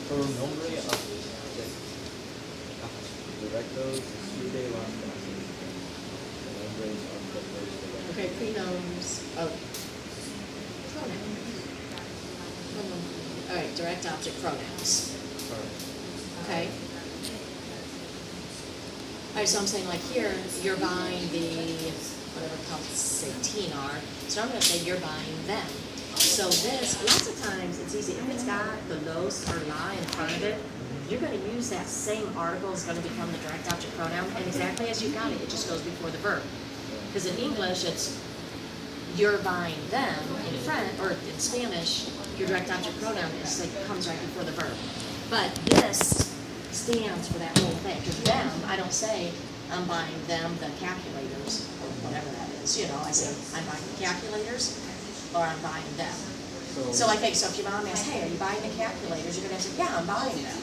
Pronombre directos siete las clases. Pronombres of the first director. Okay, prenoms of pronouns. All right, direct object pronouns. Okay. All right, so I'm saying like here, you're buying the, whatever counts, say teen are, so I'm gonna say you're buying them. So this, lots of times, it's easy, if it's got the los or la in front of it, you're gonna use that same article is gonna become the direct object pronoun, and exactly as you got it, it just goes before the verb. Because in English, it's you're buying them. In French, or in Spanish, your direct object pronoun is like comes right before the verb. But this stands for that whole thing. Because them, I don't say I'm buying them the calculators or whatever that is. You know, I say I'm buying the calculators or I'm buying them. So I think so. If your mom asks, "Hey, are you buying the calculators?" You're gonna say, "Yeah, I'm buying them."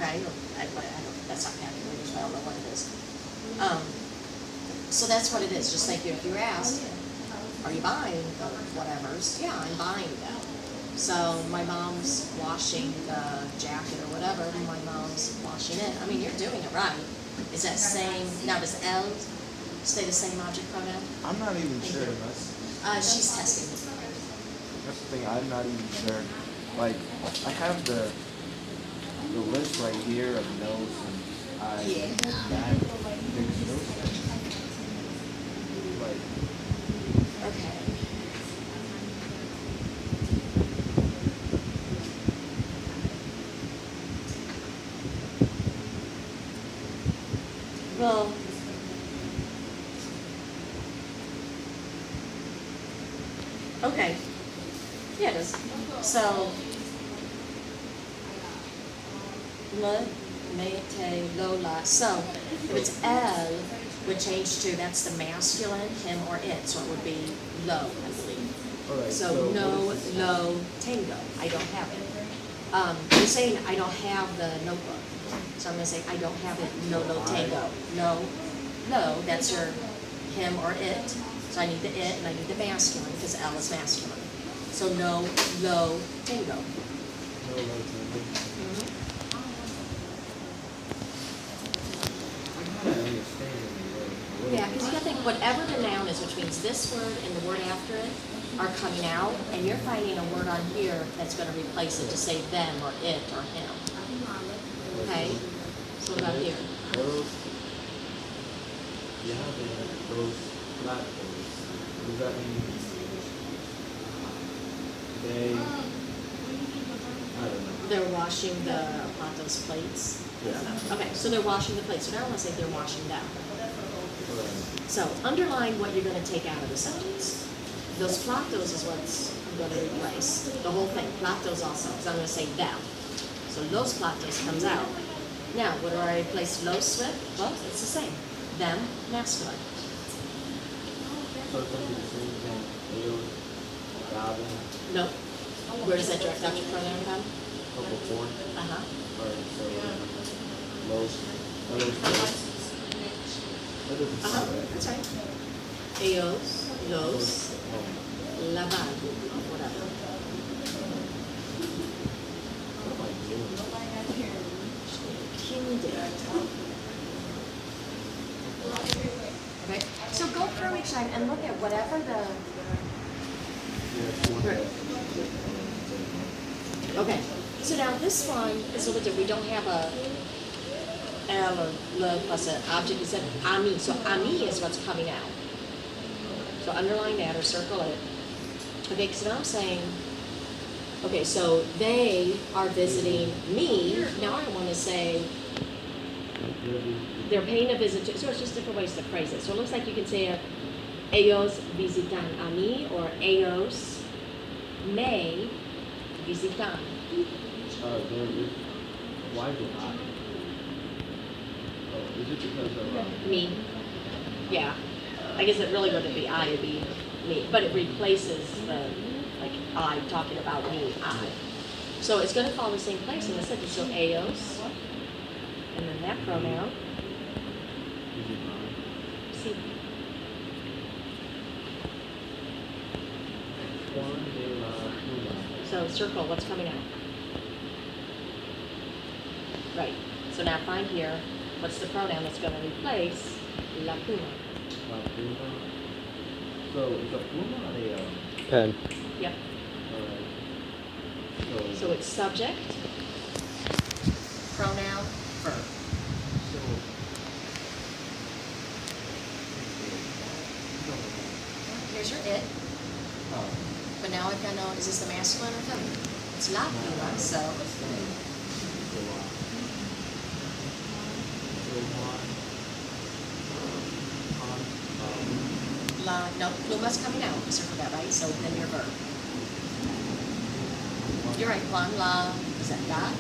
Okay, I don't, that's not calculators. But I don't know what it is. So that's what it is. Just like if you're asked, "Are you buying the whatevers?" Yeah, I'm buying them. So my mom's washing the jacket or whatever, and my mom's washing it. I mean, you're doing it right. Is that same, now does L stay the same object pronoun? I'm not even sure. She's testing. That's the thing. I'm not even sure. Like, I have the list right here of no's and I's. Yeah. That makes no sense. Like, Okay. Well, okay. Yeah, it is. So, le, me, te, lola. So, if it's L, would change to, that's the masculine, him or it. So it would be lo, I believe. all right. So no, what is- lo, tango. I don't have it. You're saying I don't have the notebook. So I'm going to say I don't have it. No, lo, tango. No, lo. That's your him or it. So I need the it and I need the masculine because L is masculine. So no, lo, tango. No, no, no. I don't understand the word. Yeah, because you got to think whatever the noun is, which means this word and the word after it are coming out, and you're finding a word on here that's going to replace it to say them or it or him. Okay? So what about here? Those, yeah, those platforms. What does that mean? They, I don't know. They're washing the platos plates. Yeah. Okay, so they're washing the plates. So now I want to say they're washing them. Alright. So underline what you're going to take out of the sentence. Those platos is what's going to replace. The whole thing. Platos also, because I'm going to say them. So los platos comes out. Now, what do I replace los with? Well, it's the same. Them, masculine. So it's going to be the same thing. Ellos, Robin, No. Where does that direct object pronoun come? before. Uh-huh. Alright, so los, what is that? That doesn't Uh-huh. sound right. That's right. Ellos, los, Oh, lavan, whatever. what am I doing? Kinder. Okay, so go through each time and look at whatever the. Yeah, it's one. Right. Okay, so now this one is a little bit different. We don't have a L or L plus an object. It said ami. So ami is what's coming out. So underline that or circle it. Okay, because now I'm saying, okay, so they are visiting me. Now I want to say they're paying a visit to, so it's just different ways to phrase it. So it looks like you can say ellos visitan a mí or ellos me visitan. Why do I? Oh, is it because of Me. Yeah. I guess it really wouldn't be I, it'd be me. But it replaces the, like, I talking about me, I. So it's going to follow the same place in the sentence. So ellos, and then that pronoun. is it mine? See, Juan de la Luna. so circle, what's coming out? Right. So now find here, what's the pronoun that's going to replace la pluma? Pluma. So is a pluma a Pen. Yep. alright. So it's subject, pronoun, verb. So Here's your it, but now I've got to know, is this a masculine or feminine? It's la pluma, so la, no, pluma's coming out, circle that, right? So then your verb. You're right, Juan, la, is that la?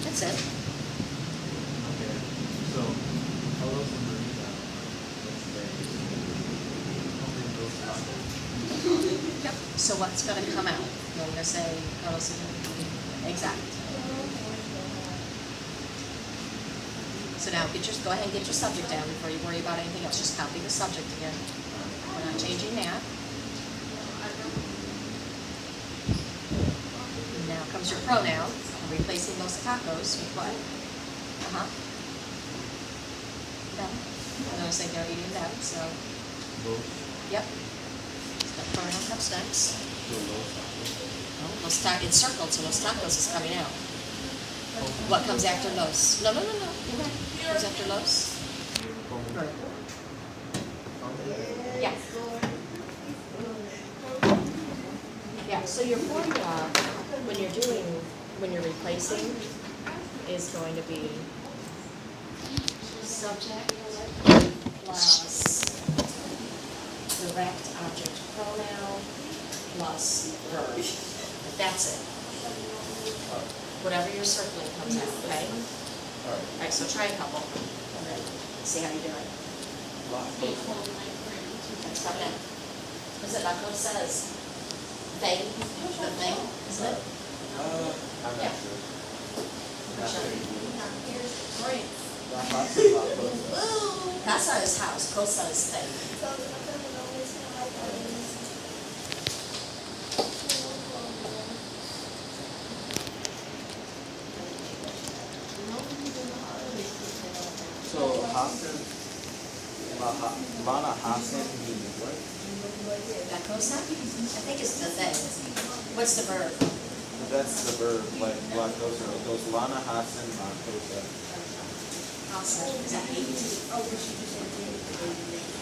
That's it. Okay. So Carlos and Marina, let's say, Yep. So what's going to come out? You're going to say, Carlos and Marina. Exact. So now go ahead and get your subject down before you worry about anything else. Just copy the subject again. We're not changing that. Now comes your pronoun. I'm replacing Los Tacos with what? Them. I'm going to say they're eating them, so. Yep. So the pronoun comes next. Los Tacos, it's circled, so Los Tacos is coming out. What comes after Los? No. What comes after Los? Verb. Yeah. Yeah, so your formula, when you're replacing, is going to be subject plus direct object pronoun plus verb. That's it. Whatever you're circling comes out, okay? All right, so try a couple, and then see how you do it. That's coming in. Is it like what it says? Thing, the thing, isn't it? I'm Yeah. not sure. Great. Casa is house, cosa is thing. So Hassan, Lana Hassan means what? La cosa, I think it's the thing. What's the verb? That's the verb, like La Cosa. It goes Lana Hassan, La Cosa. Casa, is that eat?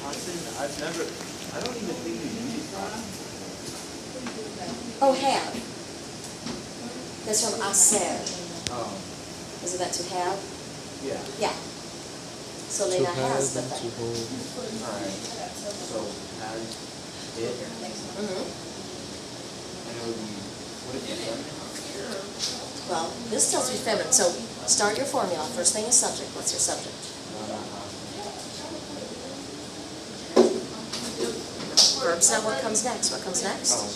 Hassan, I don't even think we use Hassan. Oh, have. That's from hacer. Oh, Isn't that to have? yeah. Yeah. So To Lena have has the and to thing. hold. Alright. So has it, Mm-hmm. and it would be, what if it's feminine? Well, this tells you feminine. So start your formula. First thing is subject. What's your subject? Lana Hassan. Verb's not what comes next. What comes next? Oh,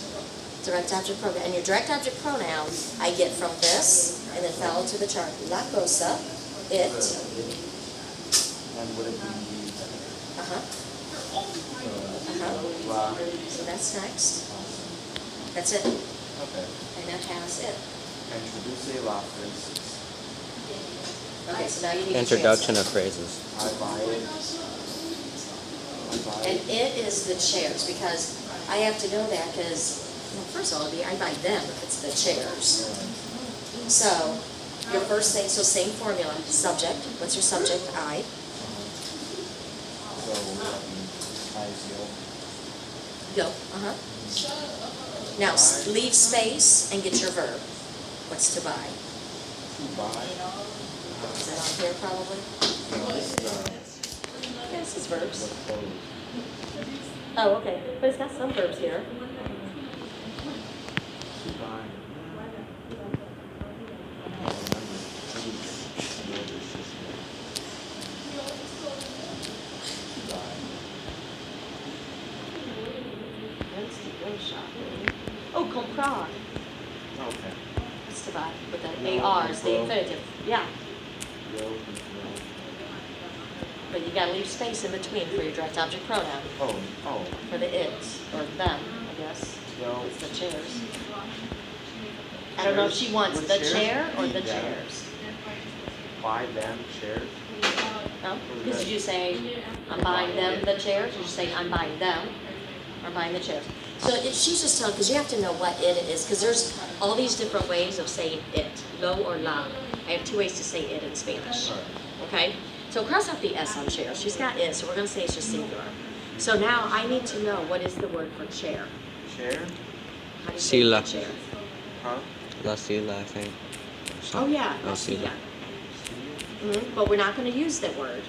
Direct object pronoun. And your direct object pronoun, I get from this, and then follow to the chart. La cosa, it. and would it be feminine? Uh-huh. So, La. So that's next. That's it. Okay. And that has it. Introduce la phrases. Okay, so now you need to Introduction translate. of phrases. I buy it. I buy And it. it is the chairs, because I have to know that, because, well, first of all, it'd be I buy them if it's the chairs. So, your first thing, so same formula, subject, what's your subject? I. So, I feel. Go. Uh-huh. Now, leave space and get your verb. What's to buy? To buy. Is that on here probably? No, this is Yeah, this is verbs. the clothes. Oh, okay. But it's got some verbs here. To buy. I don't remember. Maybe it's the older sister. To buy. When's to go shopping? Oh, comprar. Okay. That's to buy. But the AR is the infinitive. Yeah. Go. But you gotta leave space in between for your direct object pronoun. Oh. For the it, or them, I guess. Go. It's the chairs. I don't know if she wants Would the chairs chair or be the them? chairs. Buy them chairs. No? Because did you say, I'm buying them the chairs? Did you say, I'm buying them, or buying the chairs? So if she's just telling, because you have to know what it is, because there's all these different ways of saying it, lo or la. I have 2 ways to say it in Spanish. Alright. Okay? So cross out the S on chair. She's got it, so we're going to say it's just singular. So now I need to know, what is the word for chair? Chair? How do you Silla. say chair? Huh? La Silla, I think. Oh yeah, La la Silla. silla. But we're not going to use that word.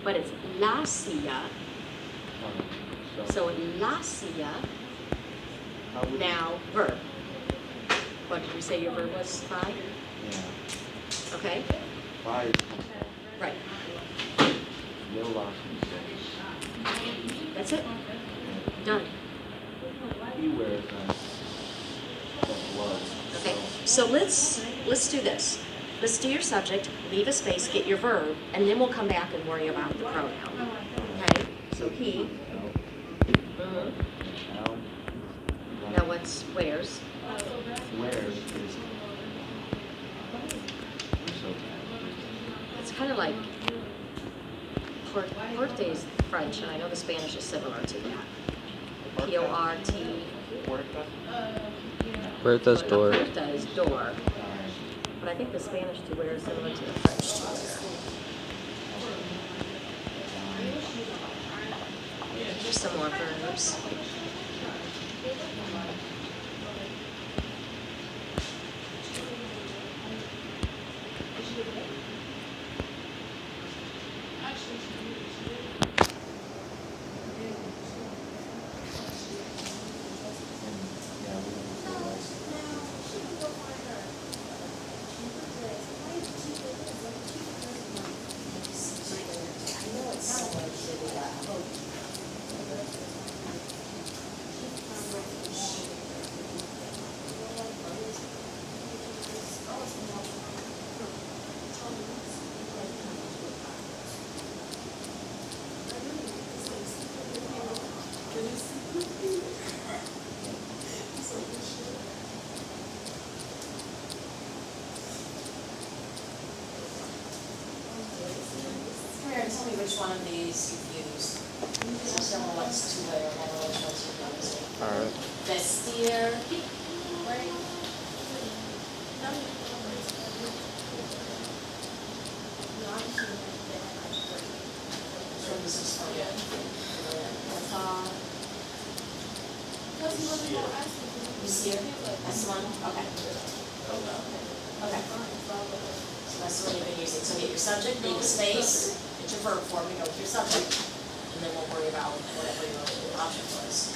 But it's la silla. So la silla. How would Now, verb. What did we say your verb was? 5? Yeah. Okay? Buy is Right. Nil loss. That's it. Done. He wears the gloves. Okay. So let's do this. Let's do your subject, leave a space, get your verb, and then we'll come back and worry about the pronoun. Okay? So he. L. Now what's where's? Wears is. I'm so bad. It's kind of like Porte is French, and I know the Spanish is similar to that. P-O-R-T. Puerta? Bertha's door. Puerta is door. But I think the Spanish to wear is similar to the French to wear. Here's some more verbs. Yeah, we don't do that. I know it's similar to the Tell me which one of these you've used. Some of what's to wear, and I don't know which ones you've used. Alright. Vestir. So this is for you. Vestir. That's the one? Okay. Okay. So that's the one you've been using. So get your subject, leave a space, get your verb form, and go with your subject. And then we'll worry about whatever your option was.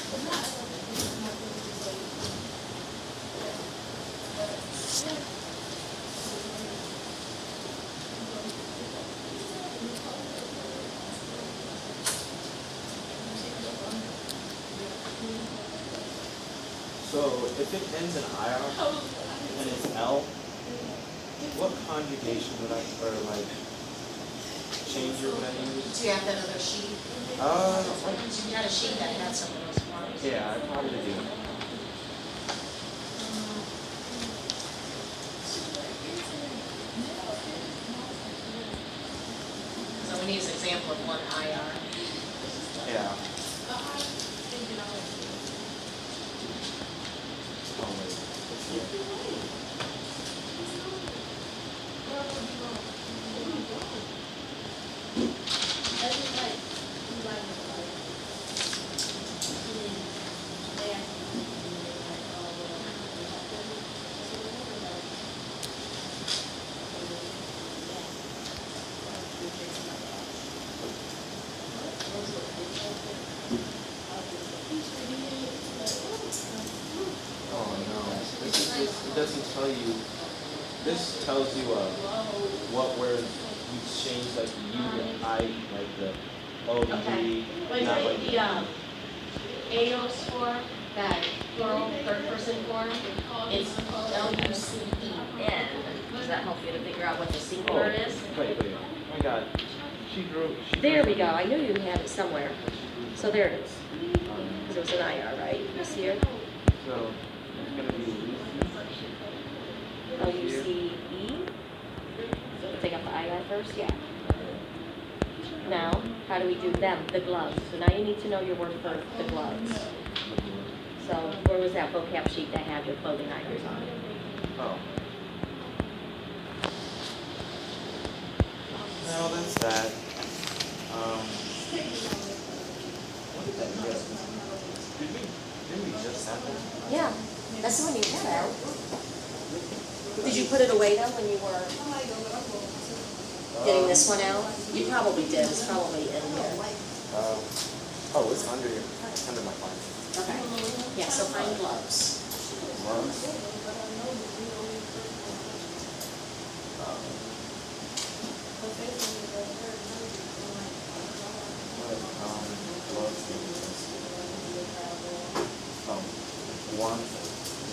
So if it ends in IR and it's L, what conjugation would I, or like, changer would I use? Do you have that other sheet? You had a sheet that had some of those forms. Yeah, I probably do. So we need an example of one IR. Yeah. Oh wait. Let's see. Oh no, it doesn't tell you, this tells you what words you change like U and I, like the O and D, But not like the AOS form, that plural third person form, it's L-U-C-E-N. Does that help you to figure out what the singular is? Wait, I got, she drew. There we go. I knew you had it somewhere. So there it is. Because it was an IR, right? You see it? So, it's gonna be Lucy. first? Yeah. Now, how do we do them, the gloves? So now you need to know your word for the gloves. So where was that vocab sheet that had your clothing items on it? Oh. No, that's that. What did that just? Didn't we just have that? Yeah, that's the one you had out. Did you put it away though when you were getting this one out? You probably did, it's probably in here. Oh, it's under my phone. Okay, yeah, so find gloves.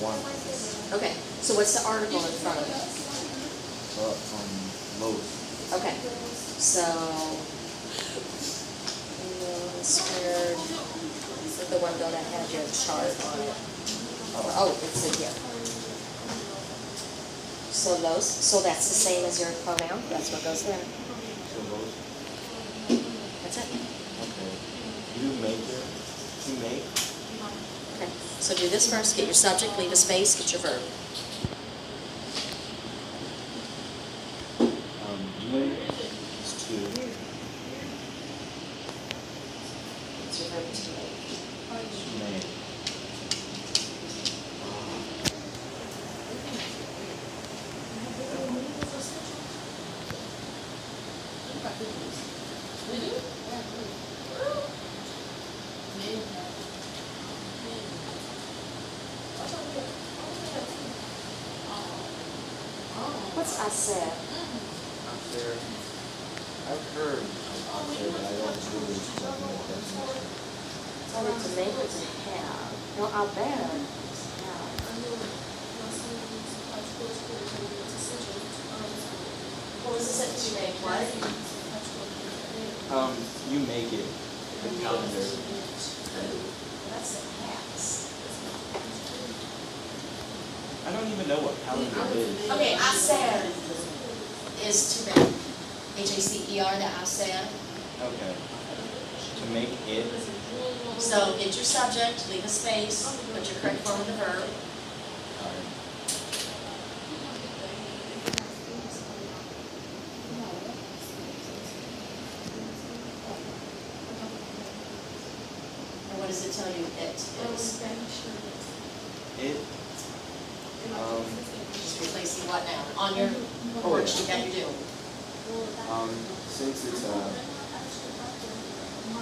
One. Okay, so what's the article in front of it? Lowe's. Okay, so, squared, the one that had your chart on it. Oh, it's in here. So Lowe's, so that's the same as your pronoun, that's what goes there. So Lowe's. That's it. Okay. You make. Okay, so do this first, get your subject, leave a space, get your verb. You is to. What's your verb to make? Make. What's aser? Aser. I've heard of aser, but I don't really know the definition. It's only to make or to have. No, aber. What was the sentence you made? What? You make it. The calendar. That's the has. I don't even know what calendar is. Okay, aser is to make. H-A-C-E-R, the aser. Okay. To make it. So get your subject, leave a space, put your correct form of the verb. Alright. And what does it tell you it is? It. Just replacing what now? On your worksheet that you do. Since it's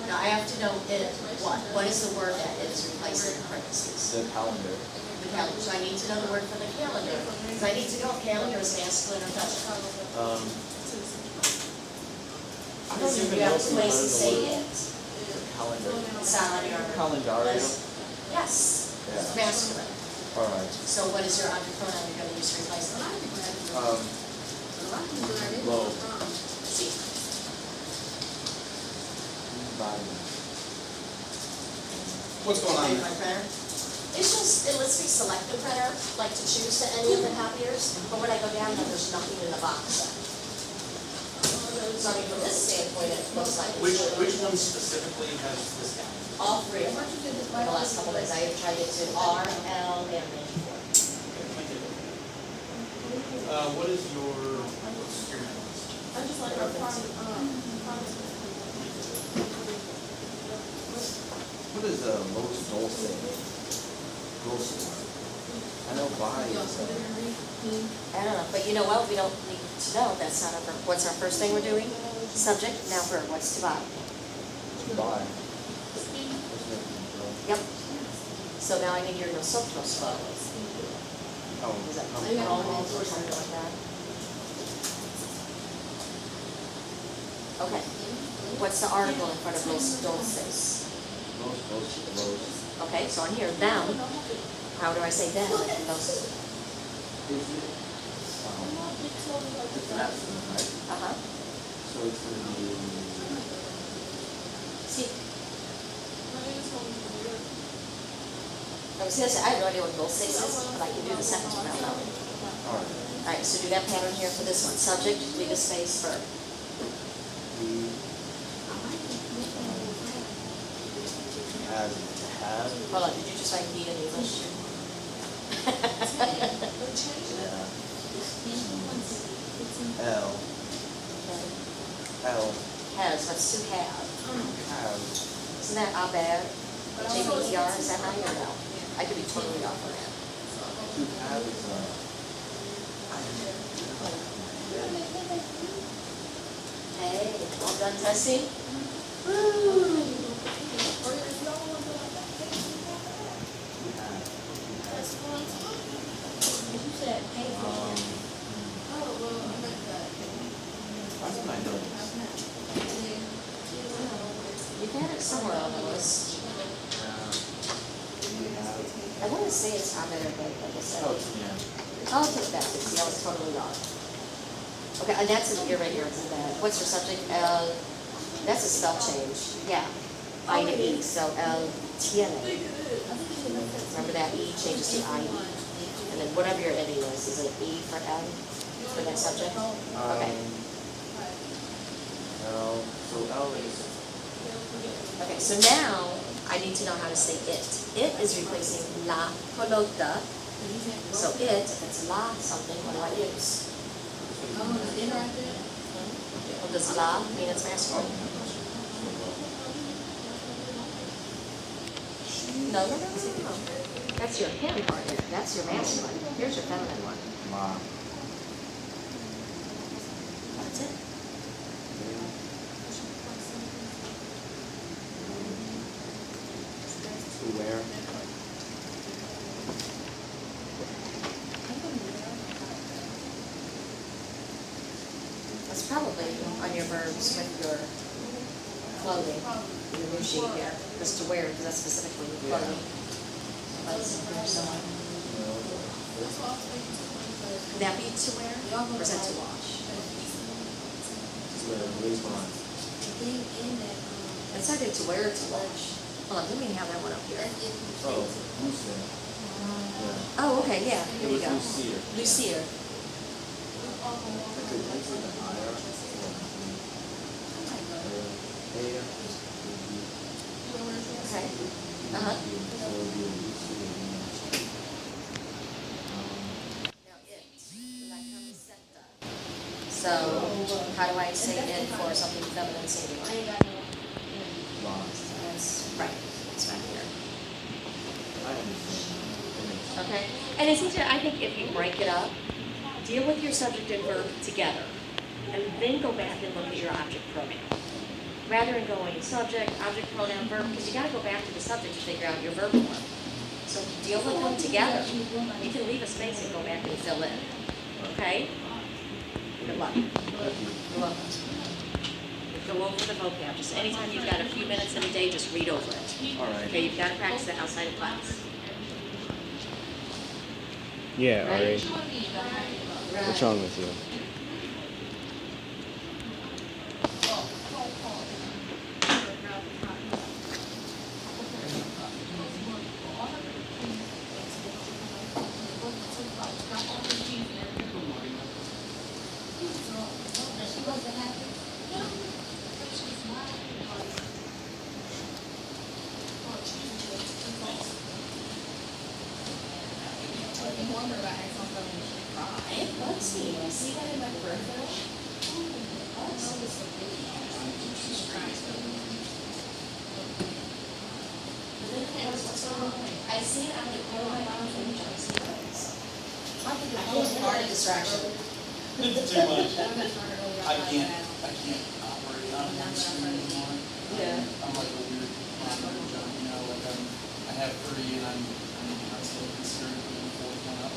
Now I have to know it, what? What is the word that it's replacing in parentheses? the calendar. The calendar. So I need to know the word for the calendar. Because I need to know if calendar is masculine or feminine. I don't Because even you know have if two we ways to learned the say word it. calendar. It's on your Calendario. list. Yes, it's Yeah. masculine. Alright. So what is your object pronoun you're going to use to replace it? Low. See. What's going on? My printer. It's just, it lets me select the printer, like to choose to any of the copiers, but when I go down there, there's nothing in the box. So I mean, from this standpoint, it looks like it's Which one specifically has this down? all three of them. In the last couple of days, I have tried it to R, L, and N. What is what's your name? What is Los Dulce? Dulce. I know why. I don't know, but you know what, we don't need to know, that's not our, what's our first thing we're doing? Subject, now verb, what's to buy? To buy. Yep. So now I need your nosotros flow. Oh. Is that or something like that? Okay. What's the article in front of los dulces? Los. Okay, so on here, them, how do I say them? Los. Is it? It's masculine, right? Uh-huh. So it's gonna be. See? I was gonna say, I have no idea what dulces is, but I can do the sentence without knowing. Alright. Alright, so do that pattern here for this one. Subject, leave a space, verb. Hold on, did you just write heat in English? L. L. Has, that's to have. Have. Isn't that Abed? JBER, is that right or no? I could be totally off on that. To have is Hey, all done testing? Woo! What's my notes? You've had it somewhere on the list. I want to say it's Abed, but like I said. Oh, yeah. I'll take that, see, I was totally wrong. Okay, and that's in here right here, isn't that? What's your subject? That's a spell change, yeah. I to E, so L-T-N-A. Remember that E changes to I-E. And then whatever your ending is it E for L, for that subject? Okay. L, so L is, Okay, so now I need to know how to say it. It is replacing la pelota. So it, if it's la something, what do I use? Well, does la mean it's masculine? No. That's your him part here. That's your masculine. Here's your feminine one. ma. That's it. To where? That's probably on your verbs with your clothing, your new sheet here. Just to wear, because that's specifically your clothing. Would that be to wear, or is that to wash? To respond. It's either to wear or to wash. Hold on, let me have that one up here. Oh, Lucia. Yeah. Oh, okay, yeah, It here you was go. Lucia. Lucia. I could answer the higher. Air. Okay. Uh-huh. So, how do I say it for something feminine singular? That's right. It's right here. I understand. Okay? And it's easier, I think, if you break it up, deal with your subject and verb together, and then go back and look at your object pronoun. Rather than going subject, object, pronoun, verb, because you got to go back to the subject to figure out your verb form. So deal with them together. You can leave a space and go back and fill in. Okay? Good luck. You're welcome. Go over the vocab. Just anytime you've got a few minutes in a day, just read over it. All right. Okay, you've got to practice it outside of class. Yeah, Right? Ari. Right. What's wrong with you? Let's see. I see that in my birthday. I see it out of the corner of my mouth and Johnson Rose. I think it's part of distraction. It's too much. I can't operate on one screen anymore. Yeah. I'm like a weird monitor jump, you know, like I have 3 and I'm constantly considering putting the 4th one up,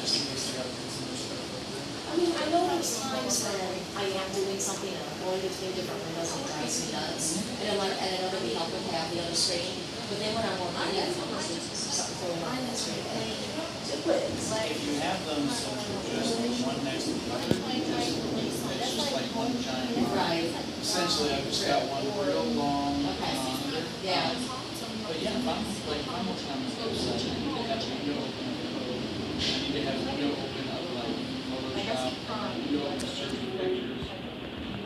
just in case I gotta put some other stuff up there. I mean, I know there's times when I am doing something and I'm going between different windows and it drives me nuts. And I know that we help with have the other screen. But then when I'm working, I have something going on that screen. Do it. It's like, If you have them central, just one next to the other, it's just like one giant line. right. Essentially, I've just got one real long Okay. monitor. Yeah. But yeah, if I'm working on this website, I need to have a window open up code. I need to have a window open up like Photoshop, a window open searching pictures.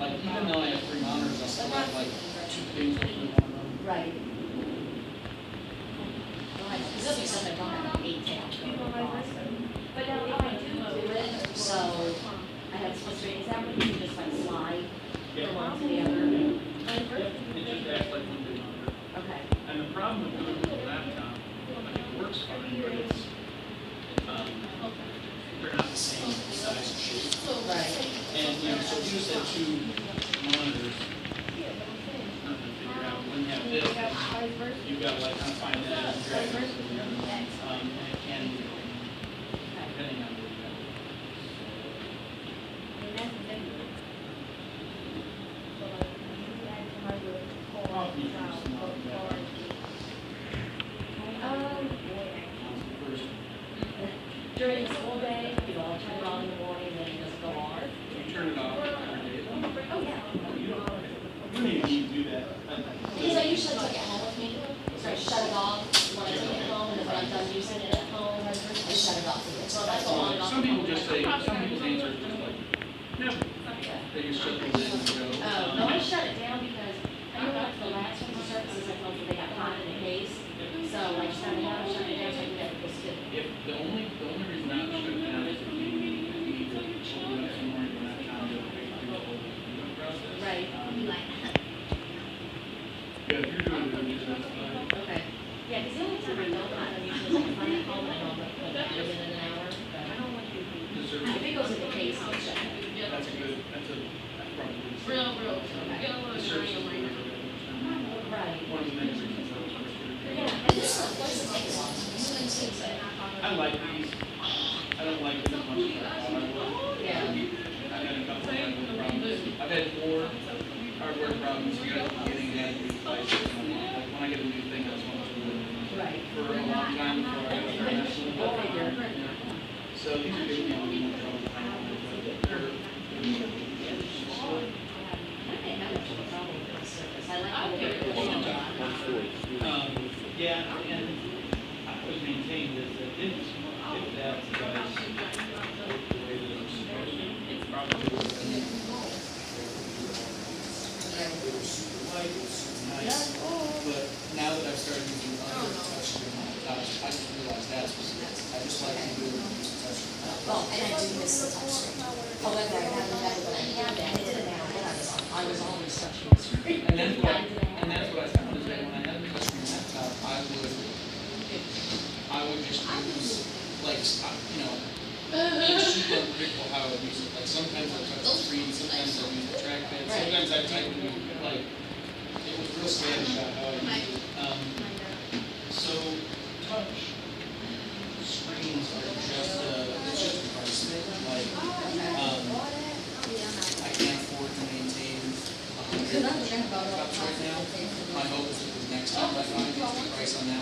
Like even though I have 3 monitors, I still have like 2 things open in one of them. Right. just had two monitors. Nothing to figure out. When you have this, you've got to like kind of find that and drag it over to the other one. And it can be, depending on where you go. Often you use some of that. First, During the school day, you know, I'll turn it on in the morning, then it doesn't go on. you turn it off every day. Oh, yeah. You don't even need to do that. Because I usually take it home with me, so I shut it off when I take it home, and then when I'm done using it at home, I shut it off again. So that's all on and off. Some people just say, some people's answer is just like, never. They just shut the lid and go. No, I shut it down because I know like the last ones, the services I told you they got hot in the case. So I just had to have it shut it down so I can get it posted. If the only reason I would shut it down is if you need to open up somewhere and you're not trying to pay for the whole process. Right. Yeah, if you're doing it, just that's fine. Okay. Yeah, because the only time I don't hot, I'm usually like if I'm at home, I know I'm gonna put it in an hour. But I don't want to. The service, If it goes in the case, I'll shut it. that's probably. The service is really good. Right. One of the main reasons I was frustrated. Yeah, and this one, what's the next one? I like these. I don't like them as much as I thought I would. Yeah. I've had a couple of hardware problems. I've had 4 hardware problems here at the beginning and these devices. Like when I get a new thing, I just want to do it Right. for a long time before I go start messing with Go figure. it. So these are giving me a little more trouble. I think I have a problem with this service. I like how they're pushing a lot. Yeah, and I was maintained that if that device the way that it was supposed to, it probably would have been. Nice, but now that I've started using other touchscreen laptops, I just realized that's what it is. I just like the ability to use a touchscreen. Well, and I do miss the touchscreen. However, I haven't had it when I had that. It didn't matter. I was always touching the screen. And that's what I found is that when I had a touchscreen laptop, I would just use, like, it's super unpredictable how I would use it. Like, sometimes I touch the screen, sometimes I use the trackpad, sometimes I type in, like, it was real Spanish about how I use it. So, touch screens are just, it's just a price thing. Like, I can't afford to maintain 100 laptops right now. My hope is that the next time I buy, the price on that